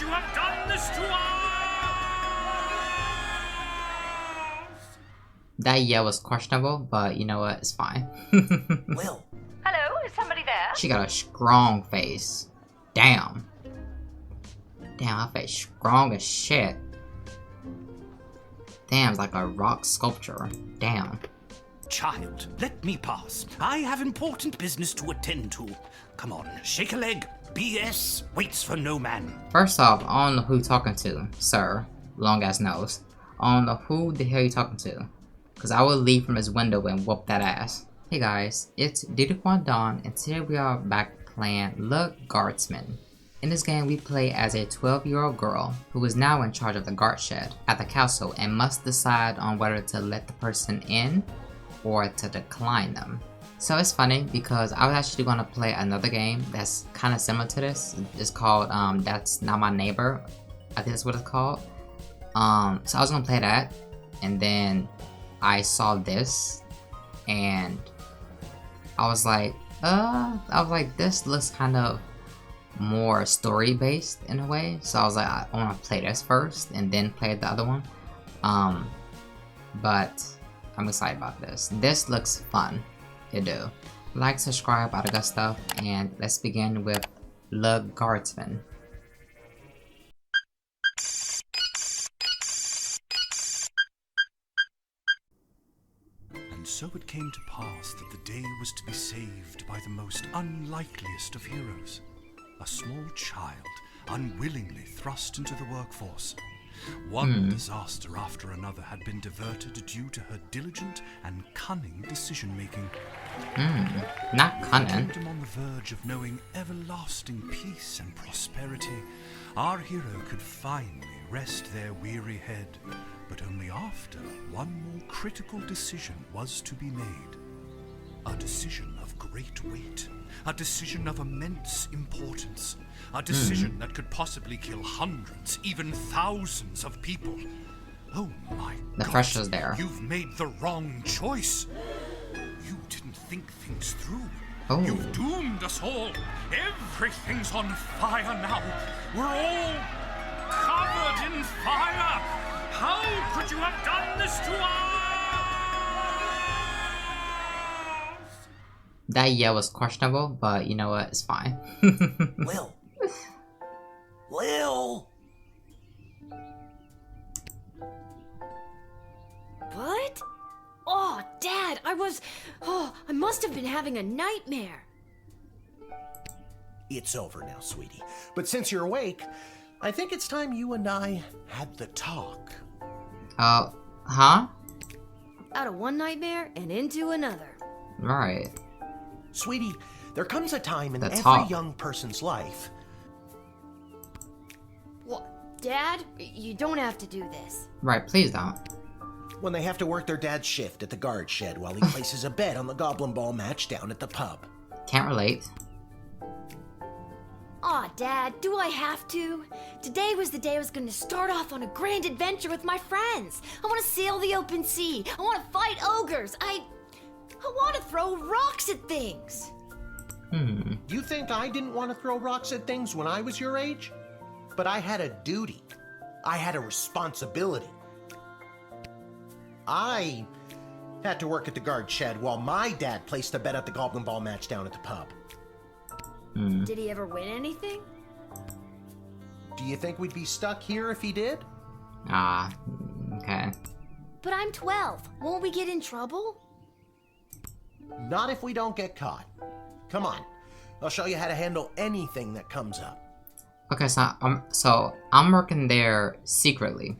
you have done this to us? That yell was questionable, but you know what? It's fine. Lil. Hello, is somebody there? She got a strong face. Damn. Damn, her face strong as shit. Damn, it's like a rock sculpture. Damn. Child, let me pass. I have important business to attend to. Come on, shake a leg. BS waits for no man. First off, I don't know who you talking to, sir. Long ass nose. I don't know who the hell you talking to. Cause I will leave from his window and whoop that ass. Hey guys, it's Dawn, and today we are back playing Lil Guardsman. In this game, we play as a 12-year-old girl who is now in charge of the guard shed at the castle and must decide on whether to let the person in or to decline them. So it's funny because I was actually going to play another game that's kind of similar to this. It's called That's Not My Neighbor. I think that's what it's called. So I was going to play that, and then I saw this and I was like, this looks kind of more story based in a way, so I was like, I want to play this first and then play the other one. But I'm excited about this. This looks fun. It do. Like, subscribe, all the good stuff, and let's begin with Lil Guardsman. And so it came to pass that the day was to be saved by the most unlikeliest of heroes. A small child, unwillingly thrust into the workforce. One disaster after another had been diverted due to her diligent and cunning decision-making. Not cunning. Kingdom on the verge of knowing everlasting peace and prosperity, our hero could finally rest their weary head, but only after one more critical decision was to be made. A decision of great weight. A decision of immense importance. A decision that could possibly kill hundreds, even thousands of people. Oh my God. The pressure's there. You've made the wrong choice. You didn't think things through. Oh. You've doomed us all. Everything's on fire now. We're all covered in fire. How could you have done this to us? That yell was questionable, but you know what? It's fine. Lil. Lil. What? Oh, Dad, I must have been having a nightmare. It's over now, sweetie. But since you're awake, I think it's time you and I had the talk. Huh? Out of one nightmare and into another. Right. Sweetie, there comes a time in every talk. young person's life. What? Dad, you don't have to do this. Right, please don't. When they have to work their dad's shift at the guard shed while he places a bet on the goblin ball match down at the pub. Can't relate. Aw, Dad, do I have to? Today was the day I was going to start off on a grand adventure with my friends. I want to sail the open sea. I want to fight ogres. I want to throw rocks at things. You think I didn't want to throw rocks at things when I was your age? But I had a duty. I had a responsibility. I had to work at the guard shed while my dad placed a bet at the goblin ball match down at the pub. Did he ever win anything? Do you think we'd be stuck here if he did? Okay. But I'm 12. Won't we get in trouble? Not if we don't get caught. Come on. I'll show you how to handle anything that comes up. Okay, so I'm working there secretly.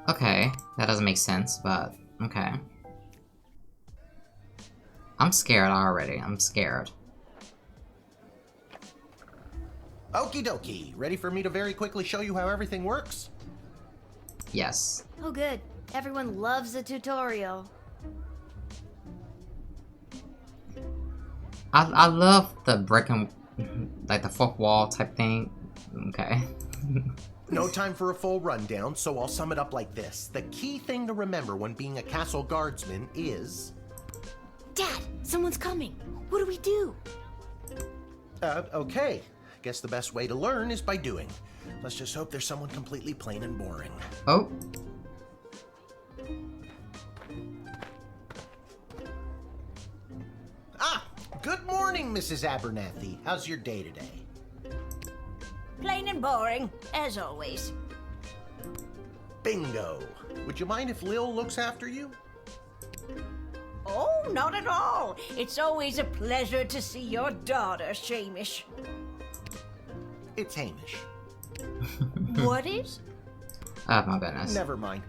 Okay, that doesn't make sense, but okay. I'm scared already. I'm scared. Okie dokie. Ready for me to very quickly show you how everything works? Yes. Oh, good. Everyone loves a tutorial. I love the breaking, like the fourth wall type thing. Okay. No time for a full rundown, so I'll sum it up like this. The key thing to remember when being a castle guardsman is... Dad, someone's coming. What do we do? Okay. Guess the best way to learn is by doing. Let's just hope there's someone completely plain and boring. Oh. Ah! Good morning, Mrs. Abernathy. How's your day today? Plain and boring, as always. Bingo. Would you mind if Lil looks after you? Oh, not at all. It's always a pleasure to see your daughter, Shamish. It's Hamish. What is? Oh my goodness. Never mind.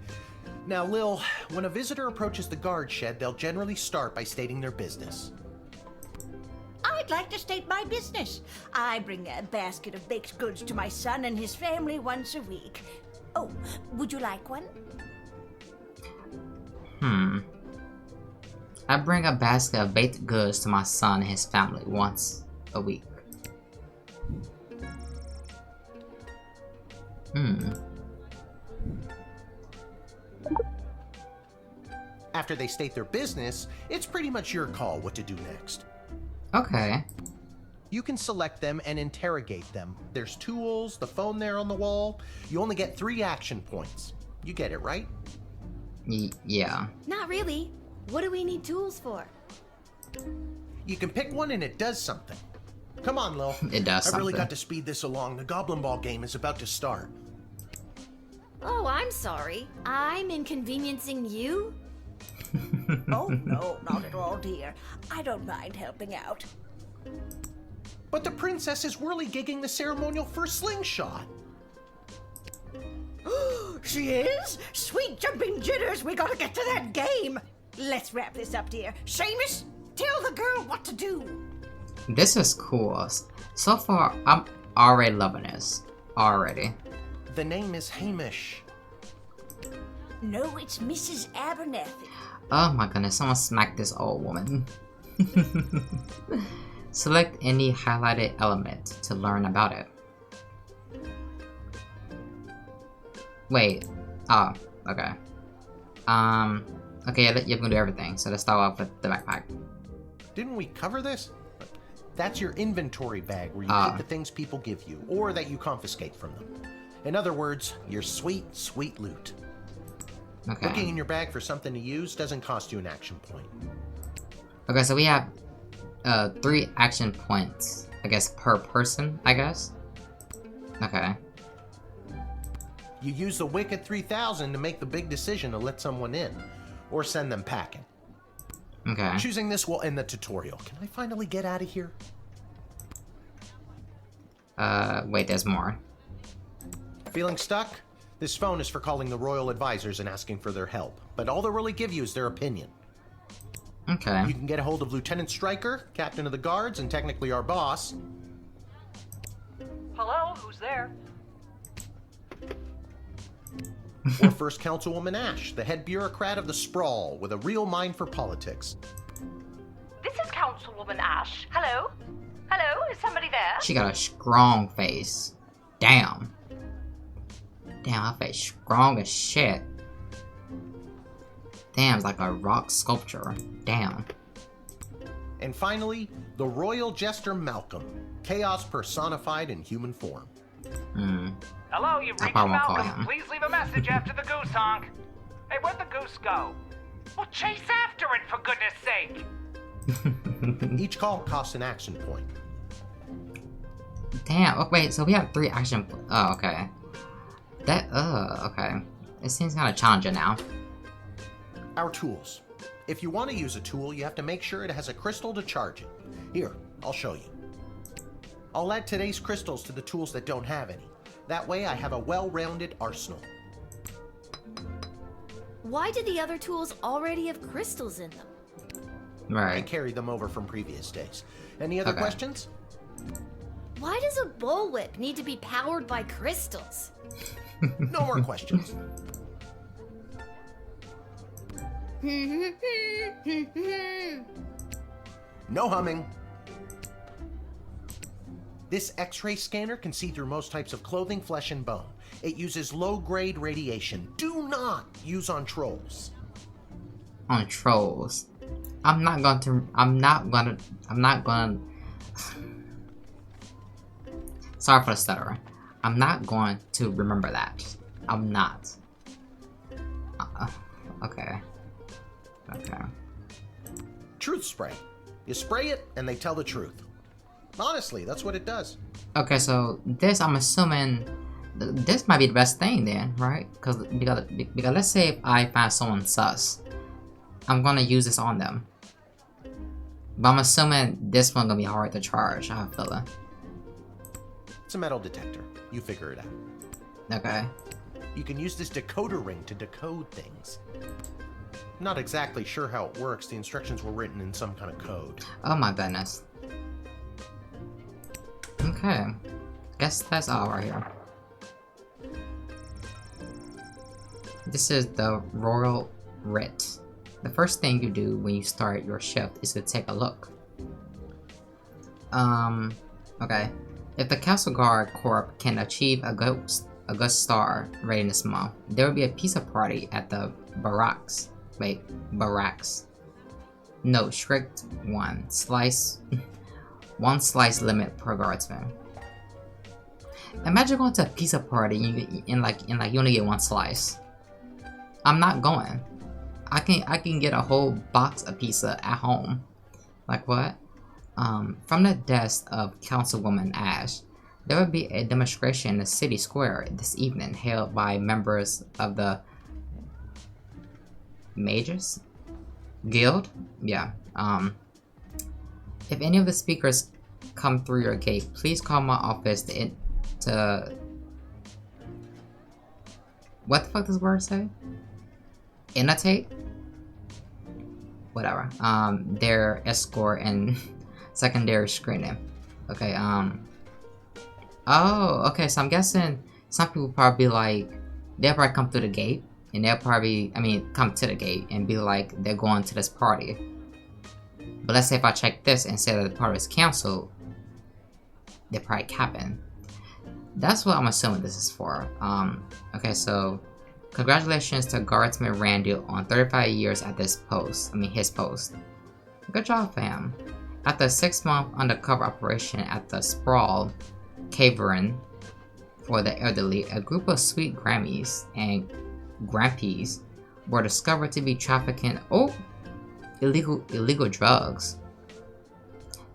Now, Lil, when a visitor approaches the guard shed, they'll generally start by stating their business. I'd like to state my business. I bring a basket of baked goods to my son and his family once a week. Oh, would you like one? I bring a basket of baked goods to my son and his family once a week. After they state their business, it's pretty much your call what to do next. Okay. You can select them and interrogate them. There's tools, the phone there on the wall. You only get 3 action points. You get it, right? Yeah. Not really. What do we need tools for? You can pick one and it does something. Come on, Lil. It does I've really something. got to speed this along. The Goblin Ball game is about to start. Oh, I'm sorry. I'm inconveniencing you? Oh, no, not at all, dear. I don't mind helping out. But the princess is whirly-gigging the ceremonial first slingshot. She is? Sweet jumping jitters, we gotta get to that game. Let's wrap this up, dear. Seamus, tell the girl what to do. This is cool. So far, I'm already loving this. Already. The name is Hamish. No, it's Mrs. Abernathy. Oh my goodness, someone smacked this old woman. Select any highlighted element to learn about it. Wait. Oh, okay. Okay, you're gonna do everything. So let's start off with the backpack. Didn't we cover this? That's your inventory bag where you keep the things people give you, or that you confiscate from them. In other words, your sweet, sweet loot. Okay. Looking in your bag for something to use doesn't cost you an action point. Okay, so we have 3 action points, I guess, per person, I guess? Okay. You use the Wicked 3000 to make the big decision to let someone in, or send them packing. Okay. Choosing this will end the tutorial. Can I finally get out of here? Wait, there's more. Feeling stuck? This phone is for calling the royal advisors and asking for their help, but all they'll really give you is their opinion. Okay. You can get a hold of Lieutenant Stryker, captain of the guards, and technically our boss. Hello, who's there? Or First Councilwoman Ash, the head bureaucrat of the Sprawl, with a real mind for politics. This is Councilwoman Ash. Hello? Hello, is somebody there? She got a strong face. Damn. Damn, her face strong as shit. Damn, it's like a rock sculpture. Damn. And finally, the royal jester Malcolm, chaos personified in human form. Hello, you've I reached probably won't call Malcolm. him. Please leave a message after the goose honk. Hey, where'd the goose go? Well, chase after it, for goodness sake. Each call costs an action point. Damn. Oh, wait, so we have 3 action. Oh, okay. Okay. It seems kind of challenging now. Our tools. If you want to use a tool, you have to make sure it has a crystal to charge it. Here, I'll show you. I'll add today's crystals to the tools that don't have any. That way I have a well-rounded arsenal. Why did the other tools already have crystals in them? I Right. carried them over from previous days. Any other Okay. questions? Why does a bullwhip need to be powered by crystals? No more questions. No humming. This X-ray scanner can see through most types of clothing, flesh, and bone. It uses low-grade radiation. Do not use on trolls. On trolls. I'm not gonna. Sorry for the stutter. I'm not going to remember that. I'm not. Okay. Okay. Truth spray. You spray it, and they tell the truth. Honestly, that's what it does. Okay, so this, I'm assuming, this might be the best thing then, right? Because let's say if I find someone sus, I'm gonna use this on them. But I'm assuming this one gonna be hard to charge, I have a feeling. It's a metal detector. You figure it out. Okay. You can use this decoder ring to decode things. Not exactly sure how it works. The instructions were written in some kind of code. Oh my goodness. Okay. Guess that's all right here. This is the Royal Writ. The first thing you do when you start your shift is to take a look. Okay. If the Castle Guard Corps can achieve a good star rating this month, there will be a pizza party at the barracks. Wait, barracks. No, strict one slice limit per guardsman. Imagine going to a pizza party and you only get one slice. I'm not going. I can get a whole box of pizza at home. Like what? From the desk of Councilwoman Ash, there will be a demonstration in the city square this evening held by members of the Mages Guild. Yeah. If any of the speakers come through your gate, please call my office to what the fuck does the word say? Annotate? Whatever. Their escort and secondary screening. Okay, oh, okay, so I'm guessing some people probably they'll probably come through the gate, and they'll probably, come to the gate and be like, they're going to this party. But let's say if I check this and say that the party is canceled, they're probably capping. That's what I'm assuming this is for. Okay, so congratulations to Guardsman Randall on 35 years at this post. His post. Good job, fam. After a 6-month undercover operation at the Sprawl Cavern for the elderly, a group of sweet Grammies and Grampies were discovered to be trafficking illegal drugs.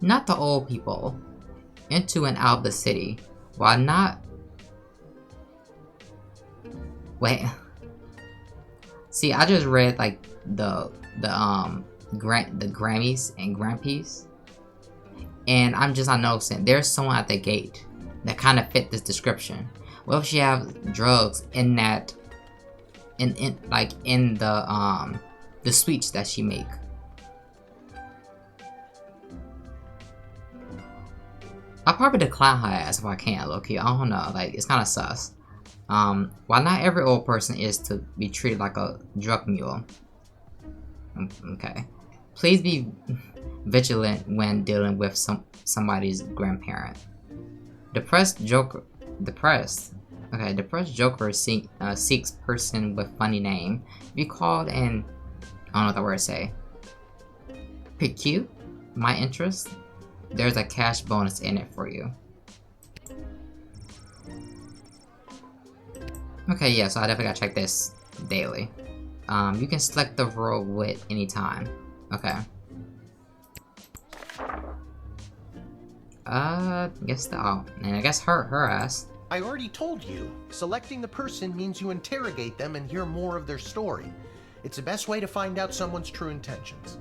Not the old people, into and out of the city, while not. Wait. See, I just read the Grammys and Grampies, and I'm just not noticing there's someone at the gate that kind of fit this description. What if she have drugs in that, in the sweets that she make? I'll probably decline her ass if I can, low-key. I don't know, it's kind of sus. While not every old person is to be treated like a drug mule. Okay. Please be vigilant when dealing with somebody's grandparent. Depressed joker seeks person with funny name. Be called and I don't know what the words say. Pick cute? My interest? There's a cash bonus in it for you. Okay, yeah, so I definitely gotta check this daily. You can select the Royal Wit anytime. Okay. I guess her ass. I already told you. Selecting the person means you interrogate them and hear more of their story. It's the best way to find out someone's true intentions.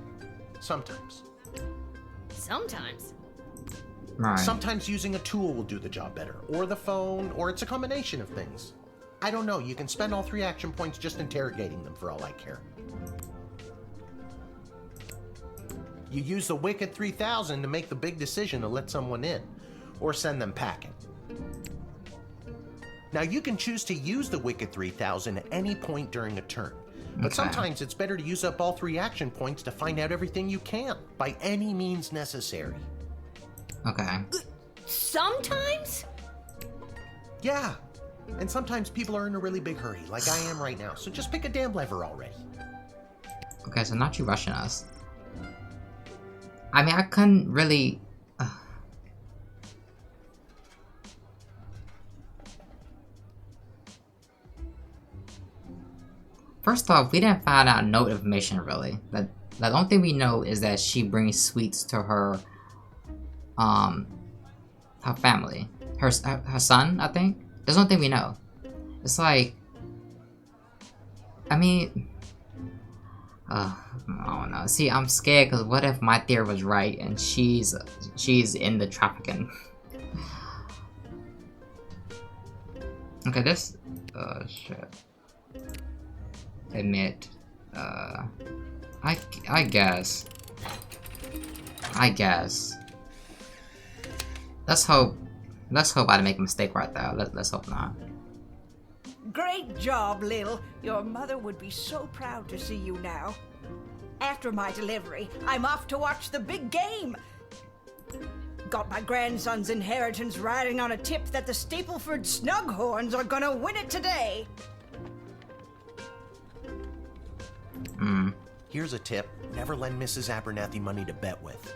Sometimes. Sometimes. Right. Sometimes using a tool will do the job better, or the phone, or it's a combination of things. I don't know, you can spend all 3 action points just interrogating them for all I care. You use the Wicked 3000 to make the big decision to let someone in, or send them packing. Now you can choose to use the Wicked 3000 at any point during a turn, but sometimes it's better to use up all 3 action points to find out everything you can, by any means necessary. Okay. Sometimes? Yeah. And sometimes people are in a really big hurry, like I am right now, so just pick a damn lever already. Okay, so not you rushing us. I couldn't really... First off, we didn't find out no information really. The only thing we know is that she brings sweets to her family. Her son, I think. There's one thing we know. It's like, I mean, I don't know. See, I'm scared because what if my theory was right and she's in the trafficking? Okay, this, shit. Admit, I guess. Let's hope I didn't make a mistake right there. Let's hope not. Great job, Lil. Your mother would be so proud to see you now. After my delivery, I'm off to watch the big game. Got my grandson's inheritance riding on a tip that the Stapleford Snughorns are gonna win it today. Here's a tip. Never lend Mrs. Abernathy money to bet with.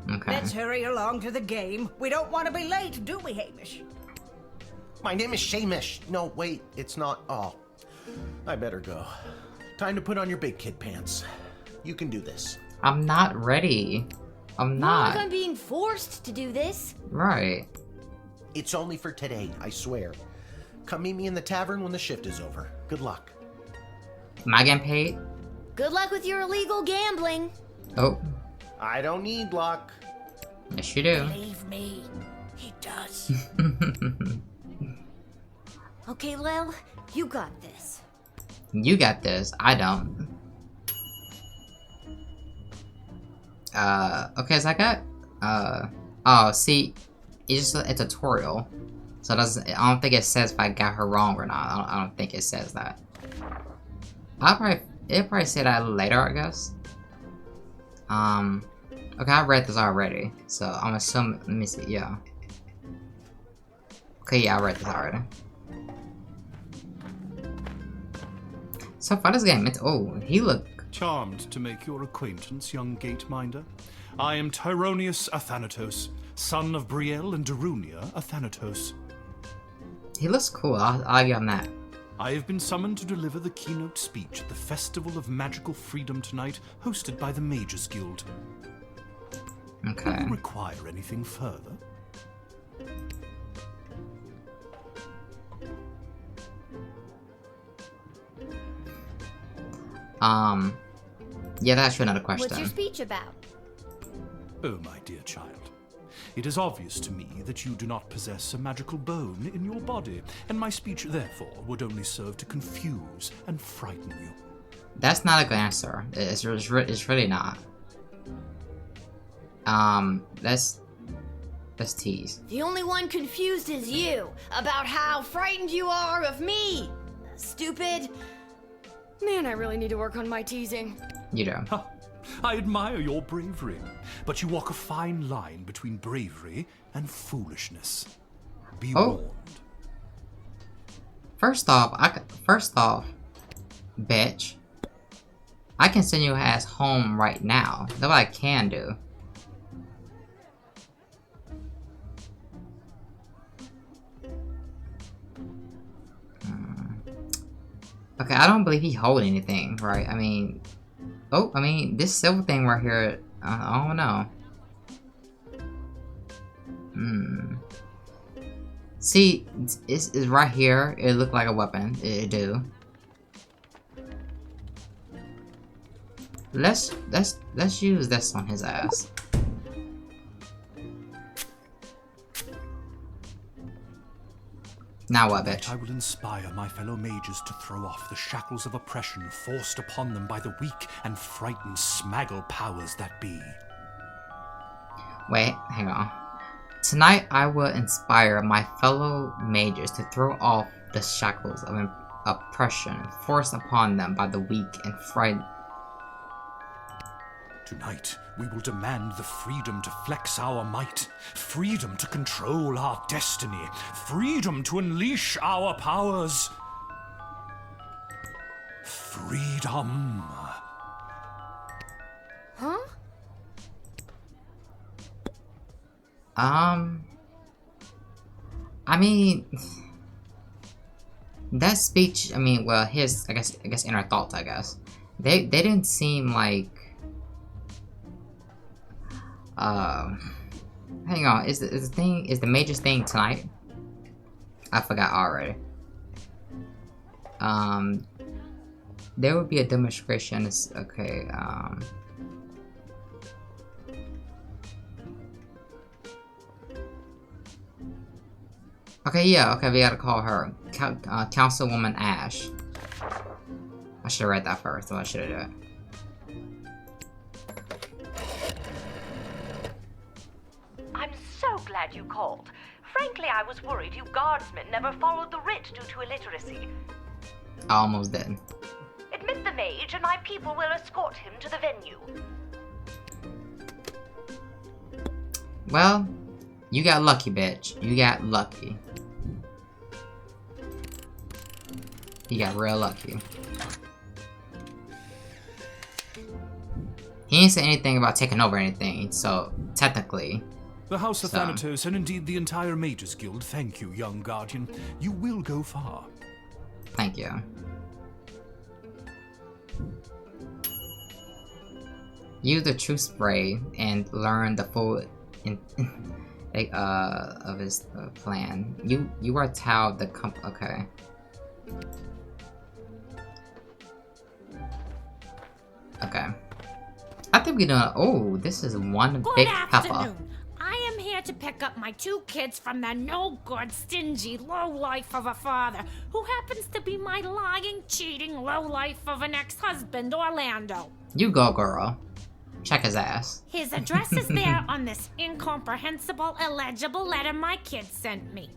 Okay. Let's hurry along to the game. We don't want to be late, do we, Hamish? My name is Shamish. No, wait, it's not. Oh, I better go. Time to put on your big kid pants. You can do this. I'm not ready. I'm Not not. like I'm being forced to do this. Right. It's only for today, I swear. Come meet me in the tavern when the shift is over. Good luck. Am I getting paid? Good luck with your illegal gambling. Oh, I don't need luck. yes you do. Believe me, he does. Okay, Lil, you got this. You got this. I don't. Okay, so I got, oh, see, it's just a tutorial. So it doesn't, I don't think it says if I got her wrong or not. I don't think it says that. It'll probably say that later, I guess. Okay, I read this already. So I'm assuming, let me see, yeah. Okay, yeah, I read this already. So far this game, it's, oh, he look. Charmed to make your acquaintance, young gateminder. I am Tyronius Athanatos, son of Brielle and Darunia Athanatos. He looks cool, I'll give him that. I have been summoned to deliver the keynote speech at the Festival of Magical Freedom tonight, hosted by the Mages Guild. Okay. Do you require anything further? Yeah, that's another question. What's your speech about? Oh, my dear child. It is obvious to me that you do not possess a magical bone in your body, and my speech, therefore, would only serve to confuse and frighten you. That's not a good answer. It's really not. Let's tease. The only one confused is you about how frightened you are of me. Stupid. Man, I really need to work on my teasing. You do. Ha! I admire your bravery, but you walk a fine line between bravery and foolishness. Be warned. First off, bitch, I can send your ass home right now. That's what I can do. Okay, I don't believe he hold anything, right? I mean, this silver thing right here, I don't know. See, it's right here. It looked like a weapon. It do. Let's use this on his ass. Now what, bitch? I will inspire my fellow mages to throw off the shackles of oppression forced upon them by the weak and frightened smaggle powers that be. Wait, hang on. Tonight I will inspire my fellow mages to throw off the shackles of oppression forced upon them by the weak and frightened. Tonight, we will demand the freedom to flex our might, freedom to control our destiny, freedom to unleash our powers. Freedom. Huh? I mean, that speech, I mean, well, his, I guess inner thoughts, I guess. They didn't seem like, hang on, is the major thing tonight? I forgot already. There would be a demonstration, okay, okay, yeah, okay, we gotta call her. Councilwoman Ash. I should have read that first, so I should have done it. I'm so glad you called. Frankly, I was worried you guardsmen never followed the writ due to illiteracy. I almost did. Admit the mage, and my people will escort him to the venue. Well, you got lucky, bitch. You got lucky. You got real lucky. He didn't say anything about taking over anything, so technically... The House of Thanatos, and indeed the entire Mages Guild, thank you, young Guardian. You will go far. Thank you. Use the true spray and learn the full of his plan. You are Tao the okay. Okay. I think we're doing. Oh, this is one Good big afternoon. pepper. I am here to pick up my 2 kids from the no-good, stingy lowlife of a father, who happens to be my lying, cheating lowlife of an ex-husband, Orlando. You go, girl. Check his ass. His address is there on this incomprehensible, illegible letter my kid sent me.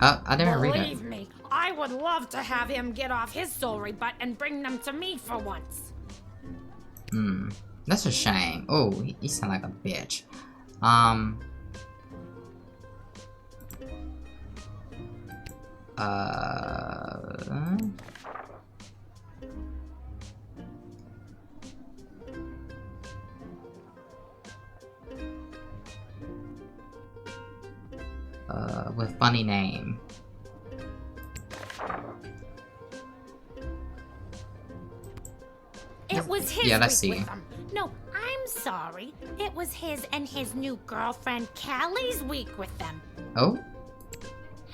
I didn't read it. Believe me, I would love to have him get off his sorry butt and bring them to me for once. That's a shame. Oh, he sound like a bitch. With funny name. It was his Yeah, week let's see. with them. No, I'm sorry. It was his and his new girlfriend Callie's week with them. Oh?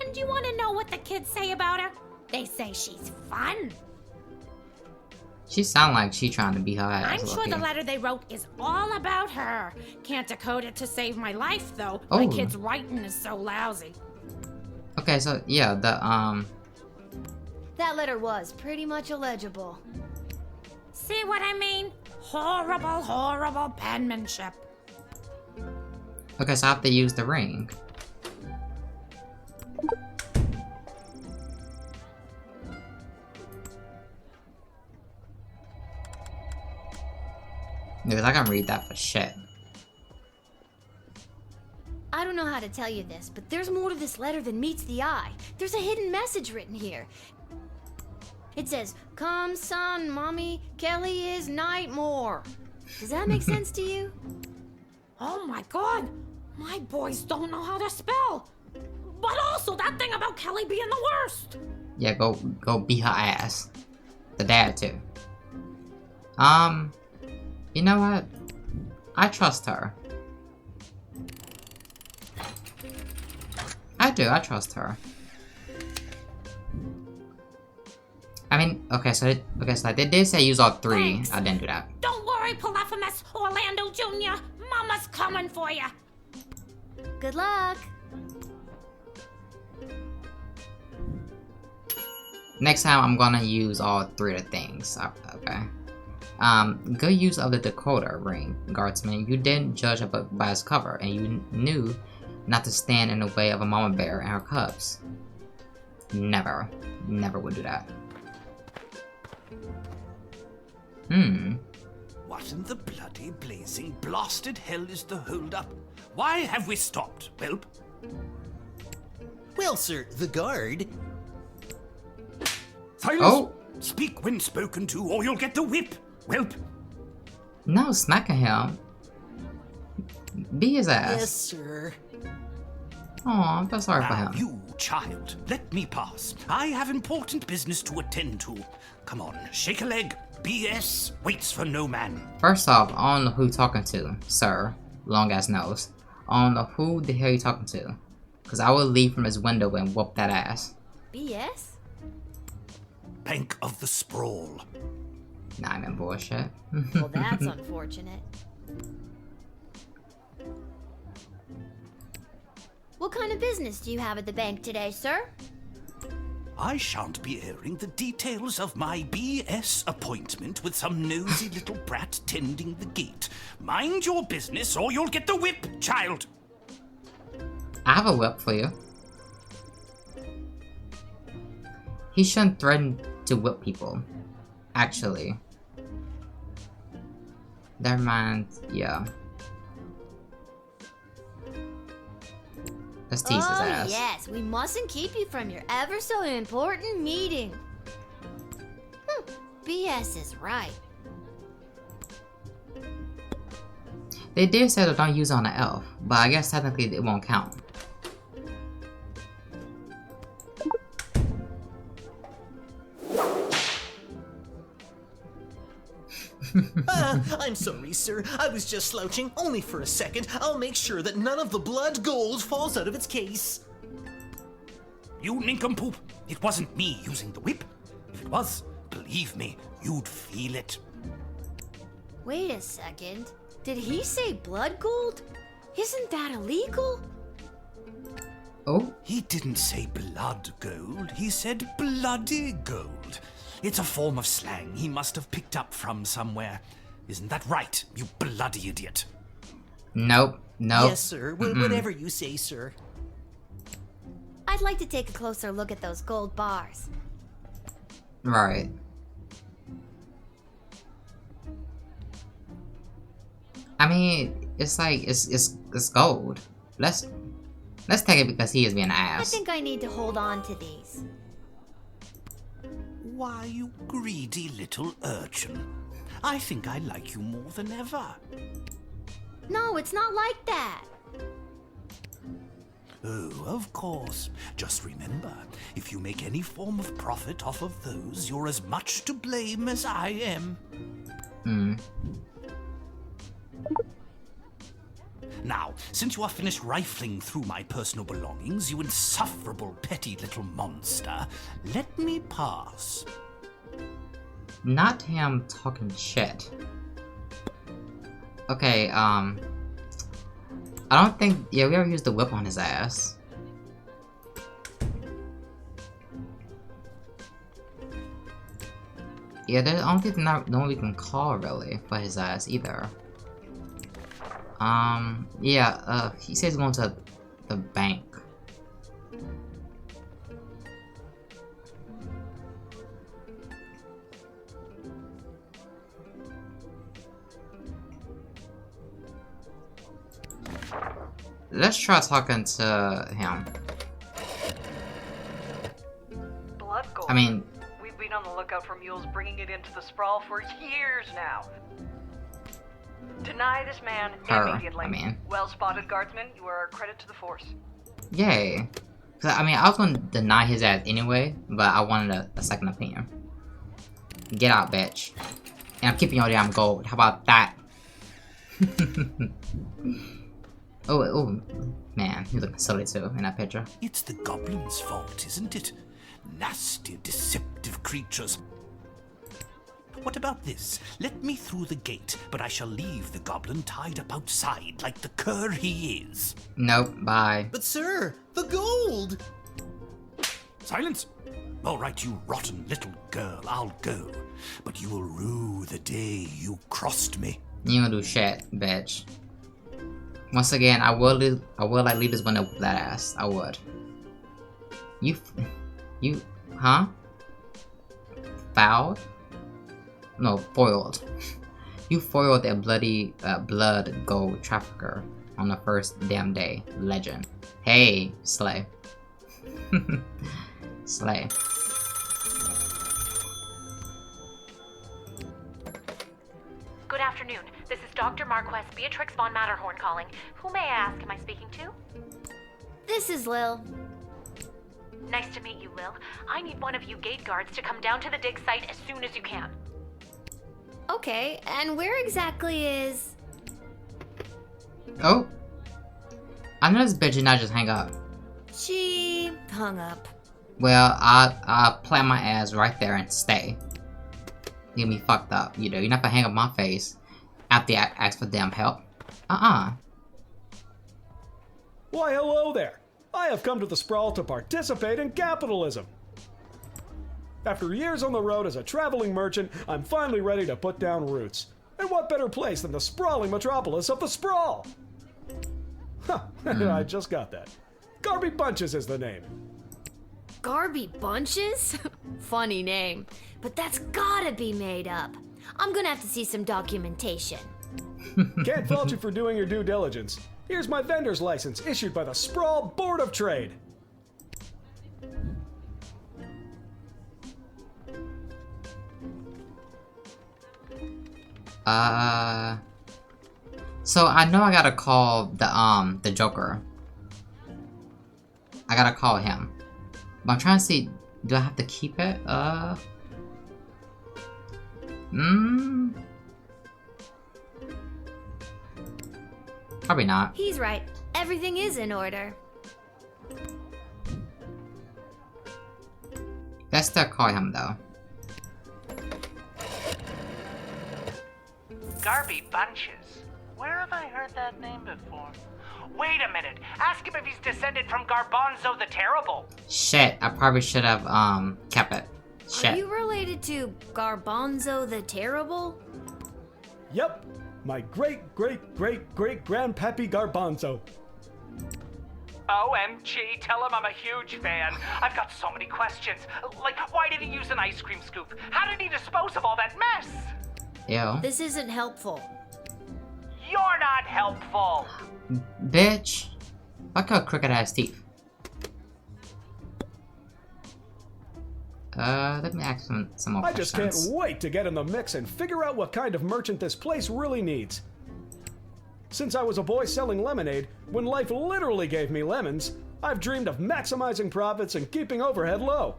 And you want to know what the kids say about her? They say she's fun. She sound like she trying to beat her ass. I'm sure low-key. the letter they wrote is all about her. Can't decode it to save my life, though. Oh. My kid's writing is so lousy. Okay, so yeah, That letter was pretty much illegible. See what I mean? Horrible, horrible penmanship. okay, so I have to use the ring. Because I can read that for shit. I don't know how to tell you this, but there's more to this letter than meets the eye. There's a hidden message written here. It says, "Come, son, mommy, Kelly is Nightmare." Does that make sense to you? Oh my god! My boys don't know how to spell! But also that thing about Kelly being the worst! Yeah, go beat her ass. The dad too. You know what? I trust her. I do, I trust her. I mean, okay, so they did say use all 3. Thanks. I didn't do that. Don't worry, Polyphemus, Orlando Jr. Mama's coming for you. Good luck. Next time, I'm gonna use all 3 of the things. Okay. Good use of the decoder ring, Guardsman. You didn't judge a book by its cover, and you knew not to stand in the way of a mama bear and her cubs. Never would do that. What in the bloody blazing blasted hell is the hold-up? Why have we stopped, Whelp? Well, sir, the guard. Silence! Oh! Speak when spoken to, or you'll get the whip, Whelp! No, smacking him. Be his ass. Yes, sir. Oh, I'm sorry for Now, him. you child, let me pass. I have important business to attend to. Come on, shake a leg. BS waits for no man. First off, I don't know who you're talking to, sir. Long ass nose. I don't know who the hell you're talking to. Cause I will leave from his window and whoop that ass. BS? Bank of the Sprawl. Nah, I'm in bullshit. Well, that's unfortunate. What kind of business do you have at the bank today, sir? I shan't be airing the details of my BS appointment with some nosy little brat tending the gate. Mind your business or you'll get the whip, child. I have a whip for you. He shouldn't threaten to whip people. Actually. Never mind, yeah. Let's tease his ass. Yes, we mustn't keep you from your ever so important meeting. BS is right. They did say that don't use it on an elf, but I guess technically it won't count. I'm sorry, sir. I was just slouching, only for a second. I'll make sure that none of the blood gold falls out of its case. You nincompoop. It wasn't me using the whip. If it was, believe me, you'd feel it. Wait a second. Did he say blood gold? Isn't that illegal? Oh? He didn't say blood gold. He said bloody gold. It's a form of slang he must have picked up from somewhere. Isn't that right, you bloody idiot? Nope. Nope. Yes, sir. Whatever you say, sir. I'd like to take a closer look at those gold bars. Right. I mean, it's like it's gold. Let's take it because he is being an I ass. think I need to hold on to these. Why, you greedy little urchin. I think I like you more than ever. No, it's not like that. Oh, of course. Just remember, if you make any form of profit off of those, you're as much to blame as I am. Now, since you are finished rifling through my personal belongings, you insufferable petty little monster, let me pass. Not him talking shit. Okay, I don't think, yeah, we ever used the whip on his ass. Yeah, I don't think no one we can call really for his ass either. Yeah, he says he's going to the bank. Let's try talking to him. Blood gold. I mean, We've been on the lookout for mules bringing it into the Sprawl for years now. Deny this man Her, immediately. I mean. Well spotted, Guardsman. You are a credit to the force. yay. 'Cause, I mean, I was gonna deny his ass anyway, but I wanted a second opinion. Get out, bitch. And I'm keeping your damn gold. How about that? oh, man, he's looking silly too in that picture. It's the goblin's fault, isn't it? Nasty, deceptive creatures. What about this? Let me through the gate, but I shall leave the goblin tied up outside like the cur he is. Nope, bye. But sir, the gold! Silence! All right, you rotten little girl, I'll go. But you will rue the day you crossed me. You ain't gonna do shit, bitch. Once again, I will like leave this window with that ass. I would. You, huh? Fouled? No, foiled. You foiled that bloody blood gold trafficker on the first damn day. Legend. Hey, slay. Slay. Good afternoon. This is Dr. Marquess Beatrix von Matterhorn calling. Who may I ask am I speaking to? This is Lil. Nice to meet you, Lil. I need one of you gate guards to come down to the dig site as soon as you can. Okay, and where exactly is... Oh. I know this bitch did not just hang up. She hung up. Well, I'll plant my ass right there and stay. Get me fucked up, you know. You're not gonna hang up my face after I ask for damn help. Why, hello there. I have come to the Sprawl to participate in capitalism. After years on the road as a traveling merchant, I'm finally ready to put down roots. And what better place than the sprawling metropolis of the Sprawl? Huh, I just got that. Garby Bunches is the name. Garby Bunches? Funny name. But that's gotta be made up. I'm gonna have to see some documentation. Can't fault you for doing your due diligence. Here's my vendor's license issued by the Sprawl Board of Trade. So I know I gotta call the Joker. I gotta call him. But I'm trying to see, do I have to keep it? Probably not. He's right. Everything is in order. Let's still call him though. Garby Bunches. Where have I heard that name before? Wait a minute. Ask him if he's descended from Garbanzo the Terrible. Shit, I probably should have kept it. Shit. Are you related to Garbanzo the Terrible? Yep, my great-great-great-great-grandpappy Garbanzo. OMG, tell him I'm a huge fan. I've got so many questions. Like, why did he use an ice cream scoop? How did he dispose of all that mess? Ew. This isn't helpful. You're not helpful. Bitch. Fuck her crooked ass teeth. Let me ask some more I questions. just can't wait to get in the mix and figure out what kind of merchant this place really needs. Since I was a boy selling lemonade, when life literally gave me lemons, I've dreamed of maximizing profits and keeping overhead low.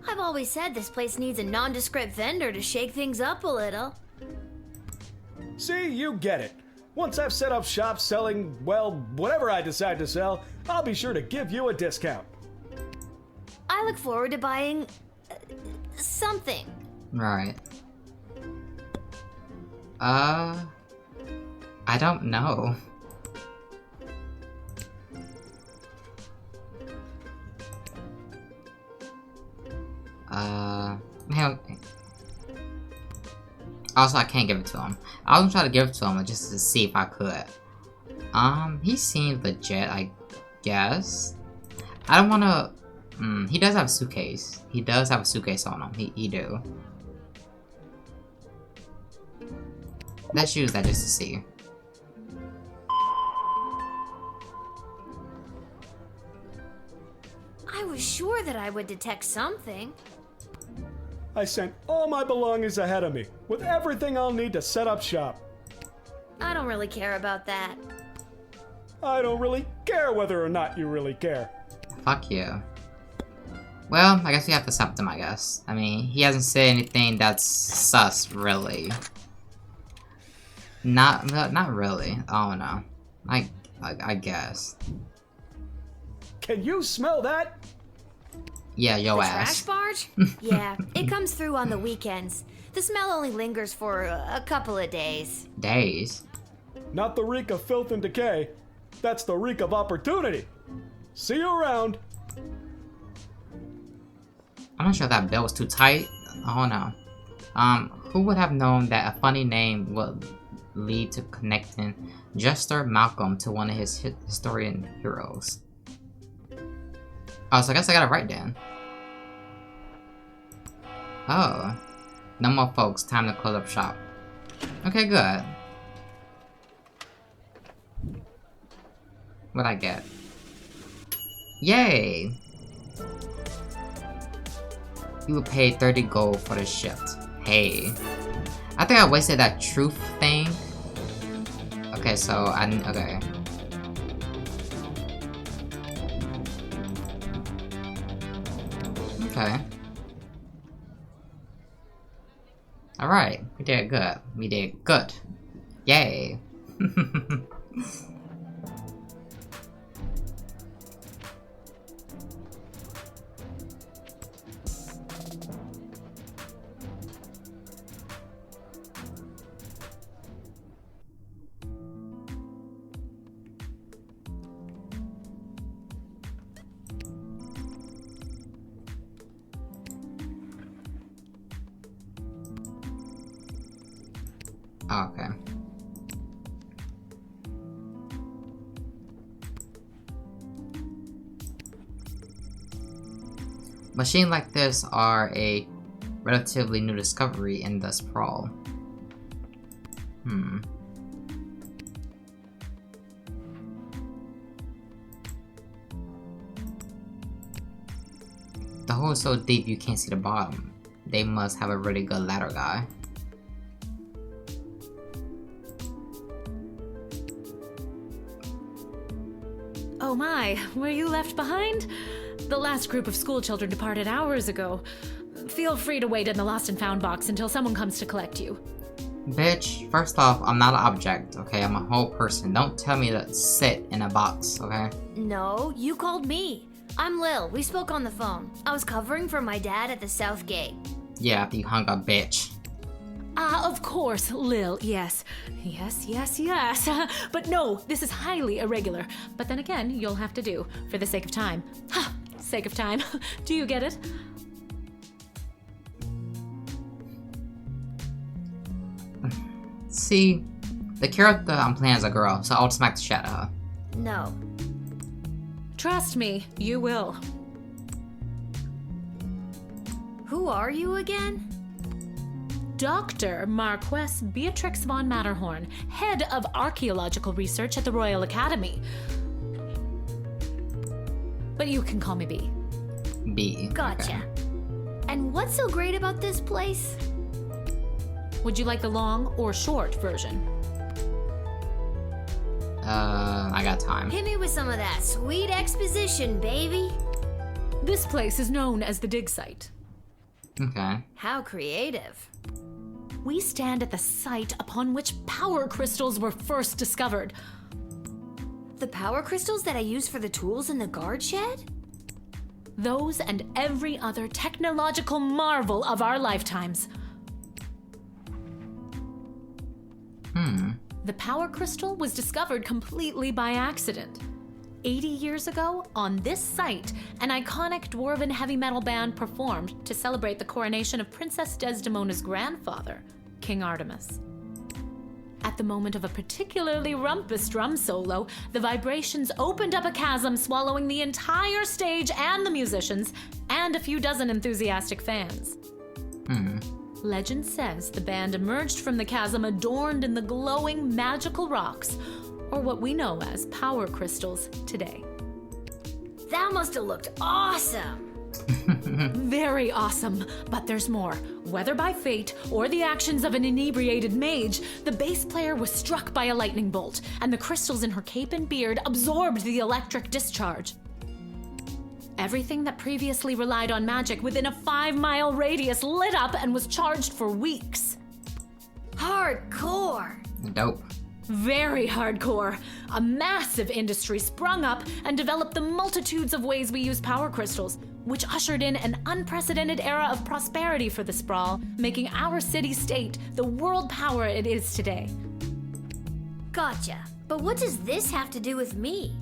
I've always said this place needs a nondescript vendor to shake things up a little. See, you get it. Once I've set up shop selling, well, whatever I decide to sell, I'll be sure to give you a discount. I look forward to buying... something. Right. I don't know. Hell. Also, I can't give it to him. I was gonna try to give it to him just to see if I could. He seems legit, I guess. I don't wanna... he does have a suitcase. He does have a suitcase on him. He do. Let's use that just to see. I was sure that I would detect something. I sent all my belongings ahead of me, with everything I'll need to set up shop. I don't really care about that. I don't really care whether or not you really care. Fuck you. Well, I guess we have to accept him, I guess. I mean, he hasn't said anything that's sus, really. Not really. I don't know. I guess. Can you smell that? Yeah, yo The ass. trash barge? Yeah, it comes through on the weekends. The smell only lingers for a couple of days. Days? Not the reek of filth and decay. That's the reek of opportunity. See you around. I'm not sure if that bill was too tight. Oh no. Who would have known that a funny name would lead to connecting Jester Malcolm to one of his historian heroes? Oh, so I guess I got it right then. Oh. No more folks, time to close up shop. Okay, good. What'd I get? Yay! You will pay 30 gold for the shift. Hey. I think I wasted that truth thing. Okay, so okay. Okay. Alright, we did good. We did good. Yay. Okay. Machines like this are a relatively new discovery in the Sprawl. The hole is so deep you can't see the bottom. They must have a really good ladder guy. Oh my, were you left behind? The last group of school children departed hours ago. Feel free to wait in the lost and found box until someone comes to collect you. Bitch, first off, I'm not an object, okay? I'm a whole person. Don't tell me to sit in a box, okay? No, you called me. I'm Lil. We spoke on the phone. I was covering for my dad at the South Gate. Yeah, after you hung up, bitch. Of course, Lil, yes. Yes. But no, this is highly irregular. But then again, you'll have to do, for the sake of time. Ha! Sake of time. Do you get it? See, the character I'm playing is a girl, so I'll smack the shit out of her. No. Trust me, you will. Who are you again? Dr. Marquess Beatrix von Matterhorn, head of archaeological research at the Royal Academy. But you can call me B. B. Gotcha. Okay. And what's so great about this place? Would you like the long or short version? I got time. Hit me with some of that sweet exposition, baby. This place is known as the dig site. Okay. How creative. We stand at the site upon which power crystals were first discovered. The power crystals that I use for the tools in the guard shed? Those and every other technological marvel of our lifetimes. The power crystal was discovered completely by accident. 80 years ago, on this site, an iconic dwarven heavy metal band performed to celebrate the coronation of Princess Desdemona's grandfather, King Artemis. At the moment of a particularly rumpus drum solo, the vibrations opened up a chasm, swallowing the entire stage and the musicians, and a few dozen enthusiastic fans. Legend says the band emerged from the chasm adorned in the glowing magical rocks, or what we know as power crystals today. That must have looked awesome! Very awesome, but there's more. Whether by fate or the actions of an inebriated mage, the bass player was struck by a lightning bolt, and the crystals in her cape and beard absorbed the electric discharge. Everything that previously relied on magic within a 5-mile radius lit up and was charged for weeks. Hardcore! Dope. Very hardcore. A massive industry sprung up and developed the multitudes of ways we use power crystals, which ushered in an unprecedented era of prosperity for the Sprawl, making our city-state the world power it is today. Gotcha. But what does this have to do with me?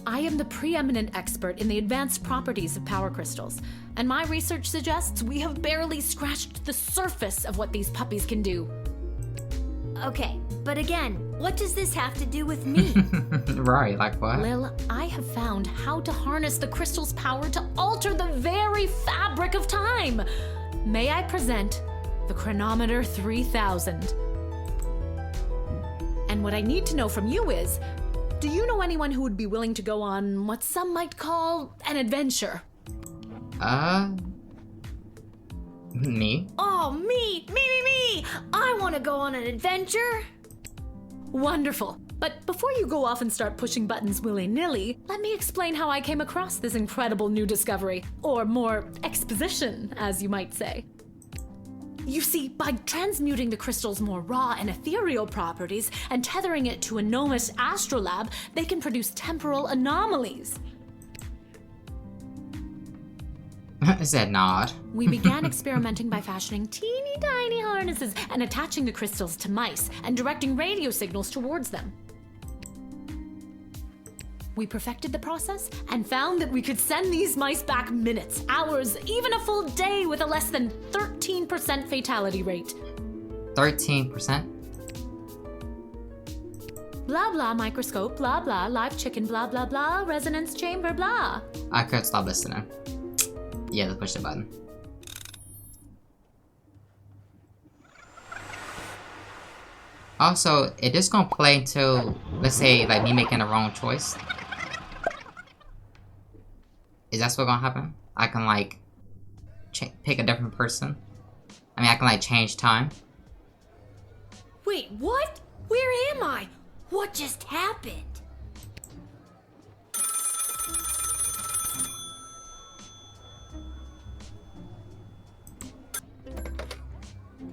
I am the preeminent expert in the advanced properties of power crystals, and my research suggests we have barely scratched the surface of what these puppies can do. Okay, but again, what does this have to do with me? Right, like what? Lil, I have found how to harness the crystal's power to alter the very fabric of time. May I present the Chronometer 3000? And what I need to know from you is, do you know anyone who would be willing to go on what some might call an adventure? Me? Oh, me! me! I want to go on an adventure! Wonderful. But before you go off and start pushing buttons willy-nilly, let me explain how I came across this incredible new discovery, or more exposition, as you might say. You see, by transmuting the crystal's more raw and ethereal properties and tethering it to a gnomish astrolab, they can produce temporal anomalies. Is that nod? We began experimenting by fashioning teeny tiny harnesses and attaching the crystals to mice and directing radio signals towards them. We perfected the process and found that we could send these mice back minutes, hours, even a full day with a less than 13% fatality rate. 13%? Blah blah microscope, blah blah live chicken, blah blah blah resonance chamber, blah. I could stop listening. Yeah, let's push the button. Also, is this gonna play until, let's say, like me making the wrong choice? Is that what's gonna happen? I can like pick a different person. I mean, I can like change time. Wait, what? Where am I? What just happened?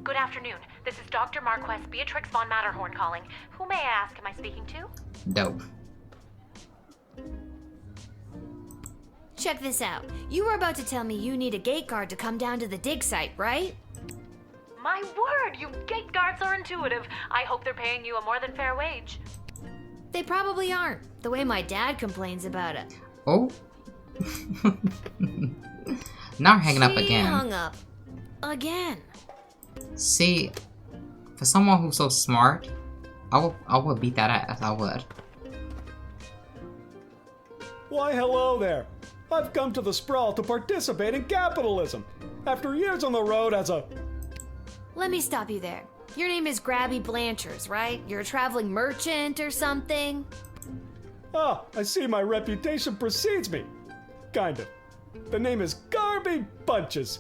Good afternoon. This is Dr. Marquess Beatrix von Matterhorn calling. Who may I ask am I speaking to? Dope. Check this out. You were about to tell me you need a gate guard to come down to the dig site, right? My word, you gate guards are intuitive. I hope they're paying you a more than fair wage. They probably aren't, the way my dad complains about it. Oh. Now hanging up She again. hung up. Again. See, for someone who's so smart, I would beat that ass. I would. Why, hello there. I've come to the Sprawl to participate in capitalism. After years on the road as a... Let me stop you there. Your name is Grabby Blanchers, right? You're a traveling merchant or something? Ah, I see my reputation precedes me. Kind of. The name is Garby Bunches.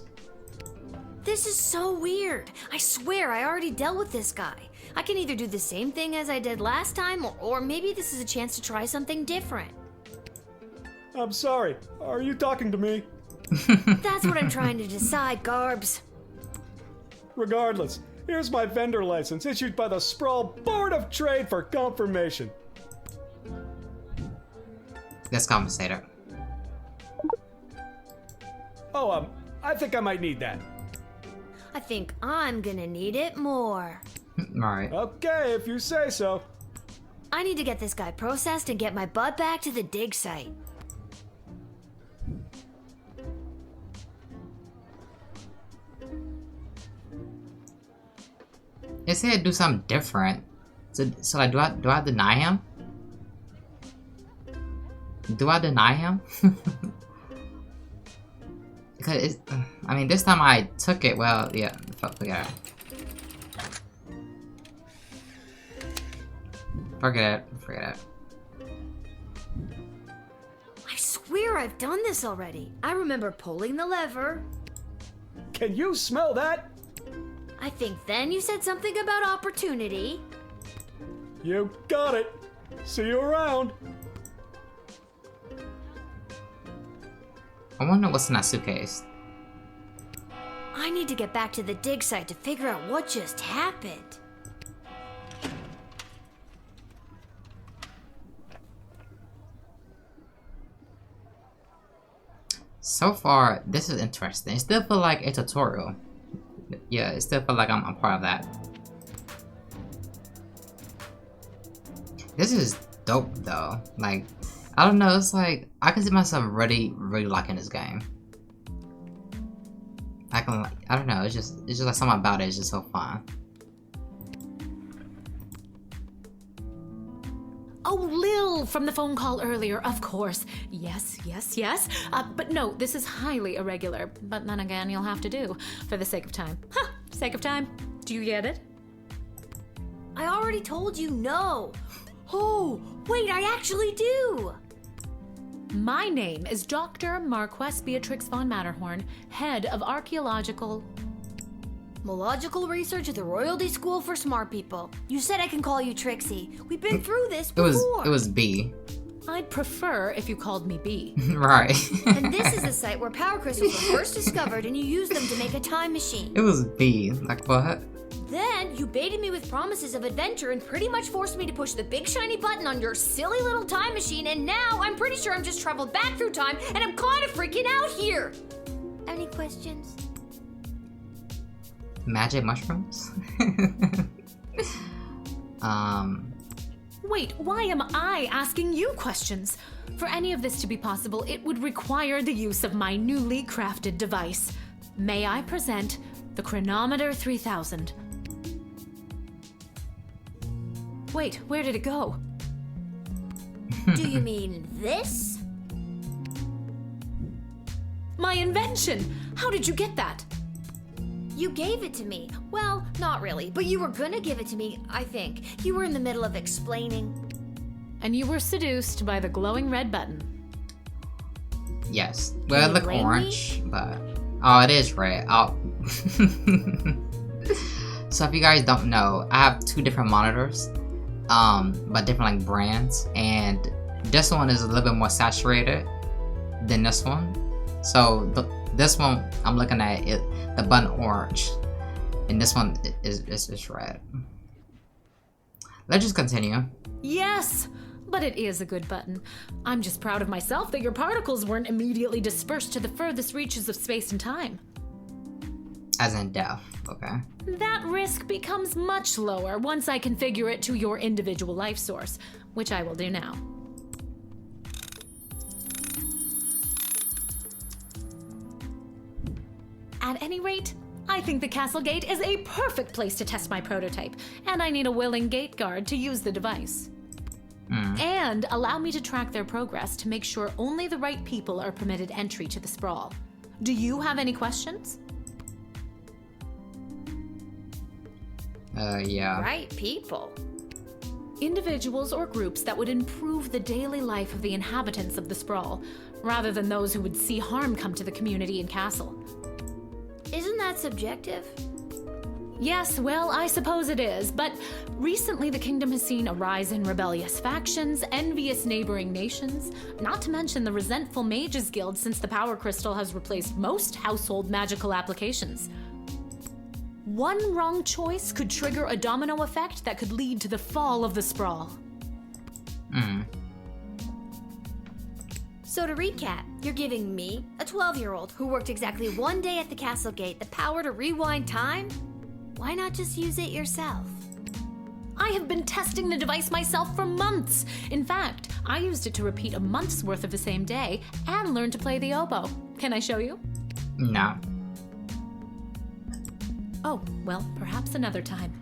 This is so weird. I swear I already dealt with this guy. I can either do the same thing as I did last time, or maybe this is a chance to try something different. I'm sorry. Are you talking to me? That's what I'm trying to decide, Garbs. Regardless, here's my vendor license issued by the Sprawl Board of Trade for confirmation. Let's compensate her. Oh, I think I might need that. I think I'm gonna need it more. Alright. Okay, if you say so. I need to get this guy processed and get my butt back to the dig site. It said do something different. So like, do I deny him? Do I deny him? Because I mean, this time I took it. Well, yeah. Forget it. Forget it. I swear I've done this already. I remember pulling the lever. Can you smell that? I think then you said something about opportunity. You got it. See you around. I wonder what's in that suitcase. I need to get back to the dig site to figure out what just happened. So far, this is interesting. It still feels like a tutorial. Yeah, it still feels like I'm part of that. This is dope though. Like, I don't know, it's like, I can see myself really liking this game. I don't know, it's just like something about it is just so fun. Oh, Lil from the phone call earlier, of course. Yes. But no, this is highly irregular. But then again, you'll have to do, for the sake of time. Huh, sake of time. Do you get it? I already told you no. Oh, wait, I actually do. My name is Dr. Marquess Beatrix von Matterhorn, head of archaeological... Cosmological research at the Royalty School for Smart People. You said I can call you Trixie. We've been through this before. It was B. I'd prefer if you called me B. Right. And this is the site where power crystals were first discovered, and you use them to make a time machine. It was B. Like what? Then you baited me with promises of adventure and pretty much forced me to push the big shiny button on your silly little time machine, and now I'm pretty sure I'm just traveled back through time and I'm kind of freaking out here. Any questions? Magic mushrooms? Wait, why am I asking you questions? For any of this to be possible, it would require the use of my newly crafted device. May I present the Chronometer 3000? Wait, where did it go? Do you mean this? My invention! How did you get that? You gave it to me. Well, not really, but you were gonna give it to me, I think. You were in the middle of explaining. And you were seduced by the glowing red button. Yes. Well, it looked blame orange, but... Oh, it is red. Oh. So if you guys don't know, I have 2 different monitors. But different like brands. And this one is a little bit more saturated than this one. So this one, I'm looking at it, the button orange. And this one is red. Let's just continue. Yes! But it is a good button. I'm just proud of myself that your particles weren't immediately dispersed to the furthest reaches of space and time. As in death, okay. That risk becomes much lower once I configure it to your individual life source, which I will do now. At any rate, I think the castle gate is a perfect place to test my prototype, and I need a willing gate guard to use the device. And allow me to track their progress to make sure only the right people are permitted entry to the Sprawl. Do you have any questions? Yeah. Right people. Individuals or groups that would improve the daily life of the inhabitants of the Sprawl, rather than those who would see harm come to the community and castle. Isn't that subjective? Yes, well, I suppose it is, but recently the kingdom has seen a rise in rebellious factions, envious neighboring nations, not to mention the resentful Mages Guild since the Power Crystal has replaced most household magical applications. One wrong choice could trigger a domino effect that could lead to the fall of the Sprawl. So to recap, you're giving me, a 12-year-old who worked exactly 1 day at the castle gate, the power to rewind time? Why not just use it yourself? I have been testing the device myself for months. In fact, I used it to repeat a month's worth of the same day and learn to play the oboe. Can I show you? No. Oh, well, perhaps another time.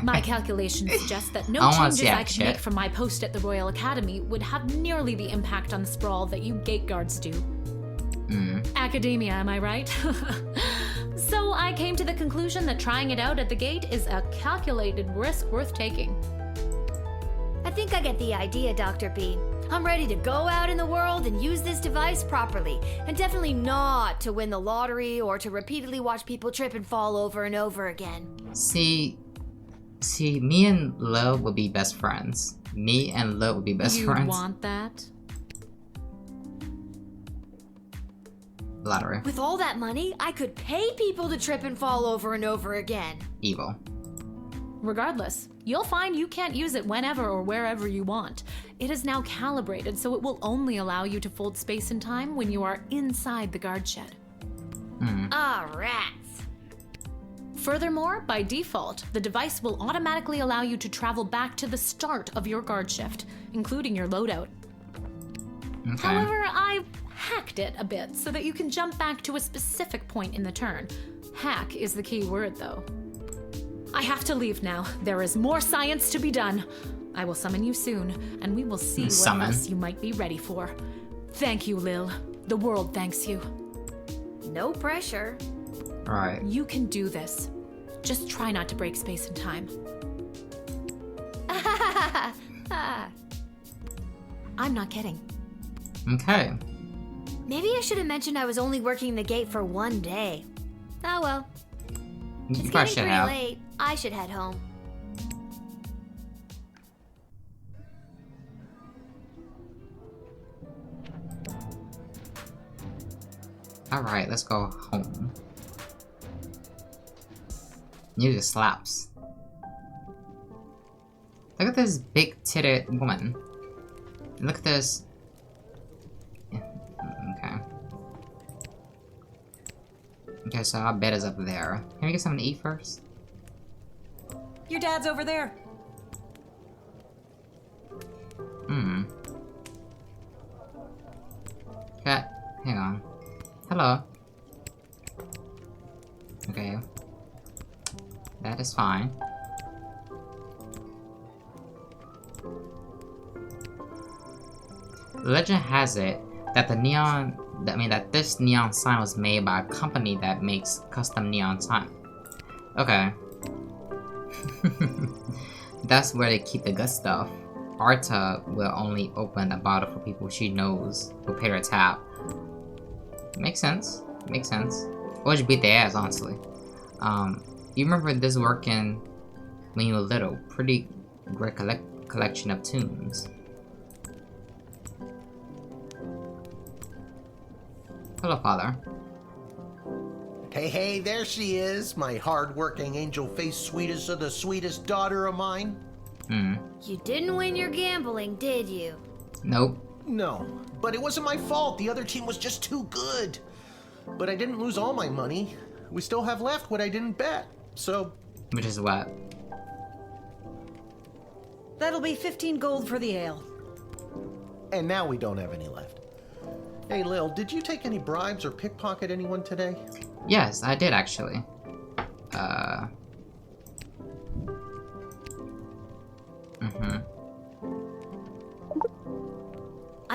My calculations suggest that no I wanna changes see I that can shit. make from my post at the Royal Academy would have nearly the impact on the Sprawl that you gate guards do. Academia, am I right? So I came to the conclusion that trying it out at the gate is a calculated risk worth taking. I think I get the idea, Dr. B. I'm ready to go out in the world and use this device properly, and definitely not to win the lottery or to repeatedly watch people trip and fall over and over again. See, me and Lil would be best friends. Me and Lil would be best You'd friends. want that? Lottery. With all that money, I could pay people to trip and fall over and over again. Evil. Regardless, you'll find you can't use it whenever or wherever you want. It is now calibrated, so it will only allow you to fold space and time when you are inside the guard shed. Ah, rats. Furthermore, by default, the device will automatically allow you to travel back to the start of your guard shift, including your loadout. Okay. However, I hacked it a bit so that you can jump back to a specific point in the turn. Hack is the key word, though. I have to leave now. There is more science to be done. I will summon you soon, and we will see what else you might be ready for. Thank you, Lil. The world thanks you. No pressure. Alright. You can do this. Just try not to break space and time. I'm not kidding. Okay. Maybe I should have mentioned I was only working the gate for 1 day. Oh well. You It's probably getting should pretty have. late. I should head home. Alright, let's go home. Music slaps. Look at this big titted woman. Look at this. Yeah, okay. Okay, so our bed is up there. Can we get something to eat first? Your dad's over there. Hmm. Cat, hang on. Hello. Okay. That is fine. Legend has it that that this neon sign was made by a company that makes custom neon sign. Okay. That's where they keep the good stuff. Arta will only open a bottle for people she knows who pay her tab. Makes sense. Makes sense. Or just beat their ass, honestly. You remember this working when you were little. Pretty great collection of tunes. Hello, Father. Hey, hey, there she is, my hard-working, angel-faced sweetest of the sweetest daughter of mine. You didn't win your gambling, did you? Nope. No, but it wasn't my fault. The other team was just too good. But I didn't lose all my money. We still have left what I didn't bet, so... Which is what? That'll be 15 gold for the ale. And now we don't have any left. Hey, Lil, did you take any bribes or pickpocket anyone today? Yes, I did actually. I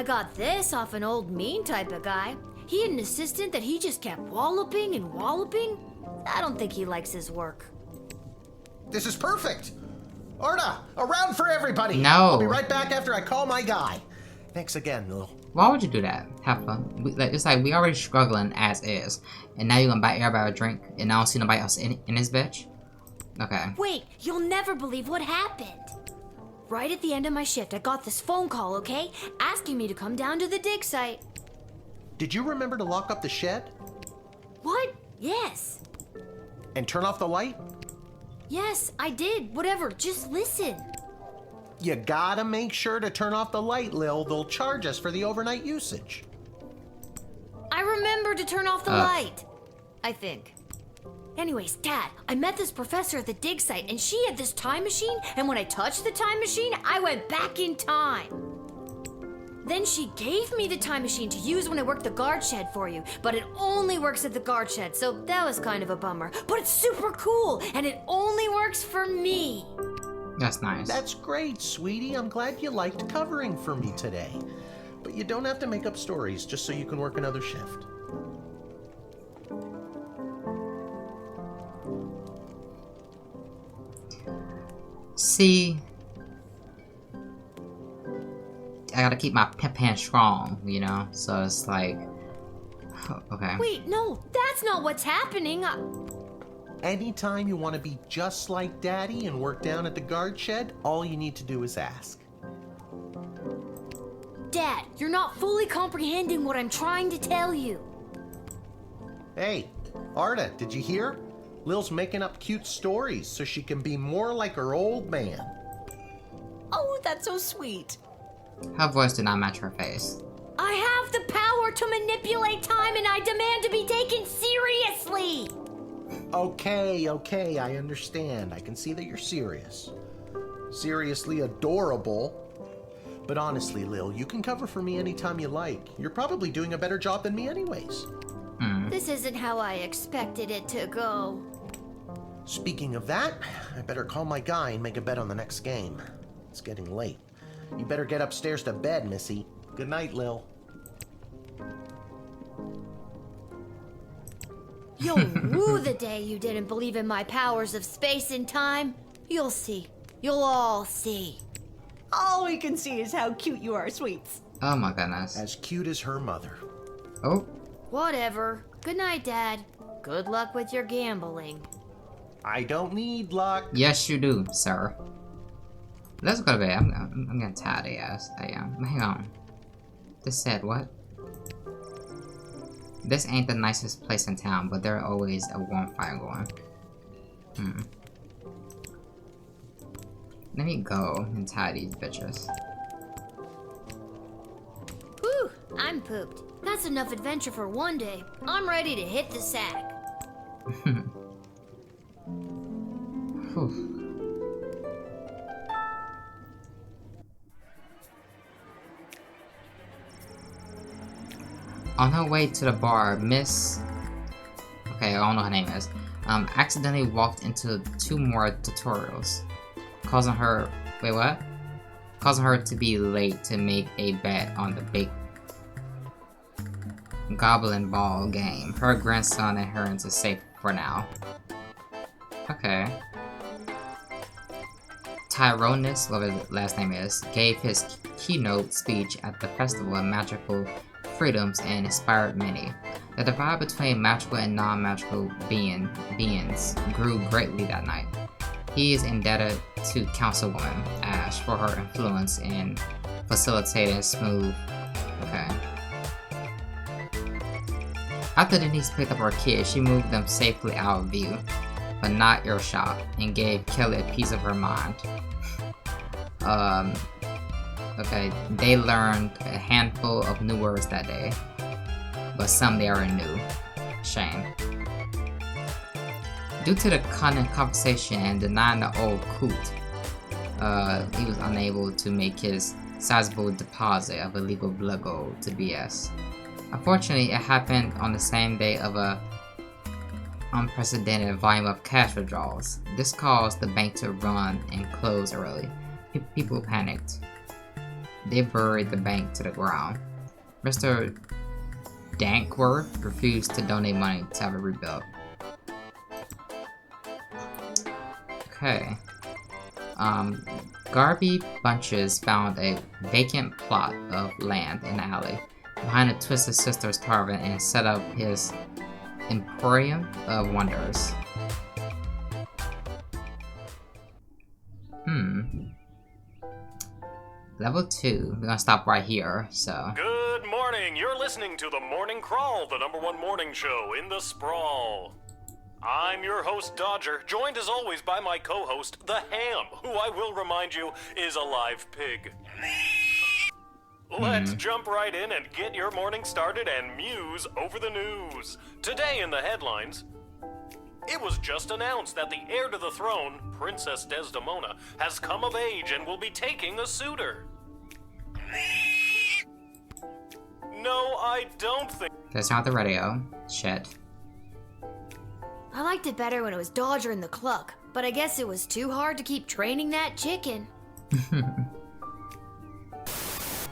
got this off an old mean type of guy. He had an assistant that he just kept walloping and walloping. I don't think he likes his work. This is perfect! Arda, a round for everybody! No. I'll be right back after I call my guy. Thanks again, Lil. Why would you do that? Have fun. It's like we already struggling as is, and now you're gonna buy everybody a drink, and I don't see nobody else in this bitch. Okay. Wait, you'll never believe what happened. Right at the end of my shift, I got this phone call, okay? Asking me to come down to the dig site. Did you remember to lock up the shed? What? Yes. And turn off the light? Yes, I did. Whatever, just listen. You gotta make sure to turn off the light, Lil. They'll charge us for the overnight usage. I remember to turn off the light. I think. Anyways, Dad, I met this professor at the dig site, and she had this time machine, and when I touched the time machine, I went back in time. Then she gave me the time machine to use when I work the guard shed for you, but it only works at the guard shed, so that was kind of a bummer. But it's super cool, and it only works for me. That's nice. That's great, sweetie. I'm glad you liked covering for me today. But you don't have to make up stories just so you can work another shift. See, I gotta keep my pep hand strong, you know? So it's like, okay. Wait, no, that's not what's happening. Anytime you want to be just like Daddy and work down at the guard shed, all you need to do is ask. Dad, you're not fully comprehending what I'm trying to tell you. Hey, Arda, did you hear? Lil's making up cute stories so she can be more like her old man. Oh, that's so sweet. Her voice did not match her face. I have the power to manipulate time, and I demand to be taken seriously. Okay, I understand. I can see that you're serious. Seriously adorable. But honestly, Lil, you can cover for me anytime you like. You're probably doing a better job than me anyways. This isn't how I expected it to go. Speaking of that, I better call my guy and make a bet on the next game. It's getting late. You better get upstairs to bed, Missy. Good night, Lil. You'll woo the day you didn't believe in my powers of space and time. You'll see. You'll all see. All we can see is how cute you are, sweets. Oh my goodness. As cute as her mother. Oh. Whatever. Good night, Dad. Good luck with your gambling. I don't need luck. Yes, you do, sir. Let's go to bed. I'm getting tired of ass. I am. Hang on. This said what? This ain't the nicest place in town, but there's always a warm fire going. Let me go and tie these bitches. Whew, I'm pooped. That's enough adventure for one day. I'm ready to hit the sack. Whew. On her way to the bar, Miss... Okay, I don't know her name is. Accidentally walked into 2 more tutorials, causing her... Wait, what? Causing her to be late to make a bet on the big Goblin Ball game. Her grandson and her is safe for now. Okay. Tyronus, whatever his last name is, gave his keynote speech at the Festival of Magical Freedoms and inspired many. The divide between magical and non-magical beings grew greatly that night. He is indebted to Councilwoman Ash for her influence in facilitating smooth... Okay. After Denise picked up her kids, she moved them safely out of view, but not earshot, and gave Kelly a piece of her mind. Okay, they learned a handful of new words that day, but some they already knew. Shame. Due to the conversation and denying the old coot, he was unable to make his sizable deposit of illegal blood gold to BS. Unfortunately, it happened on the same day of a unprecedented volume of cash withdrawals. This caused the bank to run and close early. People panicked. They buried the bank to the ground. Mr. Dankworth refused to donate money to have it rebuilt. Okay. Garby Bunches found a vacant plot of land in the alley behind the Twisted Sisters tavern and set up his Emporium of Wonders. Level 2. We're gonna stop right here, so... Good morning! You're listening to the Morning Crawl, the #1 morning show in the Sprawl. I'm your host, Dodger, joined as always by my co-host, the Ham, who I will remind you is a live pig. Let's jump right in and get your morning started and muse over the news. Today in the headlines... It was just announced that the heir to the throne, Princess Desdemona, has come of age and will be taking a suitor. No, I don't think... That's not the radio. Shit. I liked it better when it was Dodger and the Cluck, but I guess it was too hard to keep training that chicken.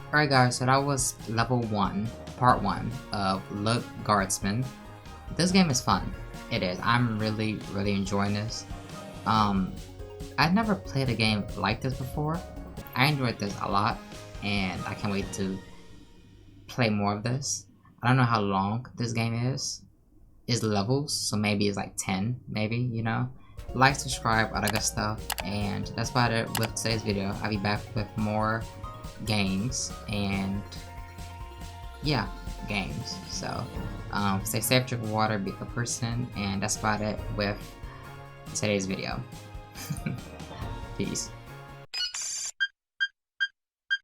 Alright guys, so that was level 1, part 1 of Lil Guardsman. This game is fun. It is. I'm really enjoying this. I've never played a game like this before. I enjoyed this a lot, and I can't wait to play more of this. I don't know how long this game is. It's levels, so maybe it's like 10, maybe, you know. Like, subscribe, all that good stuff, and that's about it with today's video. I'll be back with more games, and yeah, games. So stay safe, drink water, be a good person, and that's about it with today's video. Peace.